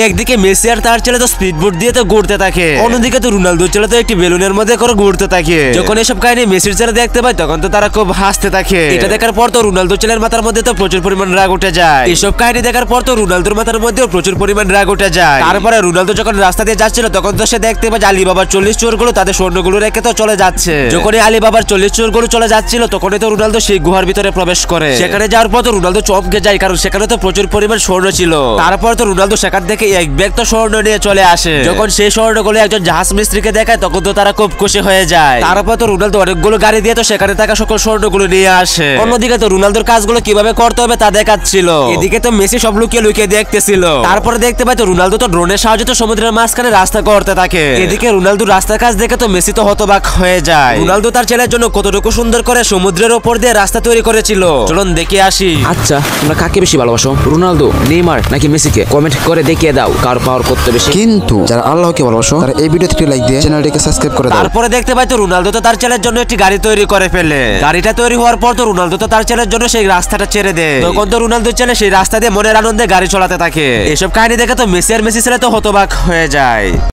একদিকে মেসি আর তার ছেলে তো স্পিড বোট দিয়ে তো ঘুরতে থাকে, অন্যদিকে তো রোনালদোর ছেলে তো একটি বেলুনের মধ্যে করে ঘুরতে থাকে। যখন এসব কাহিনী মেসির ছেলে দেখতে পায় তখন তো তারা খুব হাসতে থাকে। এটা দেখার পর তো রোনালদোর ছেলের মাথার মধ্যে তো প্রচুর পরিমাণ রাগ উঠে যায়। এসব কাহিনী দেখার পর তো রোনালদোর মাথার মধ্যেও প্রচুর পরিমাণ রাগ উঠে যায়। তারপরে রোনালদো যখন রাস্তা দিয়ে যাচ্ছিল তখন তো সে দেখতে পায় আলিবাবার 40 চোরগুলো তাদের স্বর্ণগুলো রেখে তো চলে যাচ্ছে। যখনই আলিবাবার 40 চোরগুলো চলে যাচ্ছিল তখনই তো রোনালদো সেই গুহার ভিতরে প্রবেশ করে। সেখানে যাওয়ার পর তো রোনালদো চমকে যায়, কারণ সেখানে তো প্রচুর পরিমাণ স্বর্ণ ছিল। তারপর তো রোনালদো সেখান থেকে এক ব্যাগ তো স্বর্ণ নিয়ে চলে আসে। যখন সেই স্বর্ণগুলো একজন জাহাজ মিস্ত্রিকে দেখায় তখন তো তারা খুব খুশি হয়ে যায়। তারপর তো রোনালদো অনেকগুলো গাড়ি দিয়ে তো সেখানে থাকা সকল স্বর্ণগুলো নিয়ে আসে। অন্যদিকে তো রোনালদোর কাজগুলো কিভাবে করতে হবে তা দেখাচ্ছিল। এদিকে তো মেসি সব লুকিয়ে লুকিয়ে দেখতেছিল। তারপরে দেখতে পাই তো রোনালদো তো ড্রোনের সাহায্যে তো সমুদ্রের মাঝখানে রাস্তা করতে থাকে। এদিকে রোনালদোর রাস্তার কাজ দেখে তো মেসি তো হতবাক হয়ে যায়। রোনালদো তার ছেলের জন্য কতটুকু সুন্দর করে সমুদ্রের উপর দিয়ে রাস্তা তৈরি করেছিল, চলুন দেখে আসি। আচ্ছা, তোমরা কাকে বেশি ভালোবাসো, রোনালদো, নেইমার নাকি মেসিকে? কমেন্ট করে দেখিয়ে দাও কার পাওয়ার করতে বেশি। কিন্তু যারা আল্লাহকে ভালোবাসো তারা এই ভিডিওতে একটি লাইক দিয়ে চ্যানেলটিকে সাবস্ক্রাইব করে দাও। তারপরে দেখতে পাই তো রোনালদো তো তার ছেলের জন্য একটি গাড়ি তৈরি করে ফেলে। গাড়িটা তৈরি হওয়ার পর তো রোনালদো তো তার ছেলের জন্য সেই রাস্তাটা ছেড়ে দেয়। তখন তো রোনালদোর ছেলে সেই রাস্তা দিয়ে মনের আনন্দে গাড়ি চালাতে থাকে। এসব কাহিনী দেখে তো মেসি আর মেসি ছেলে তো হতবাক হয়ে যায়।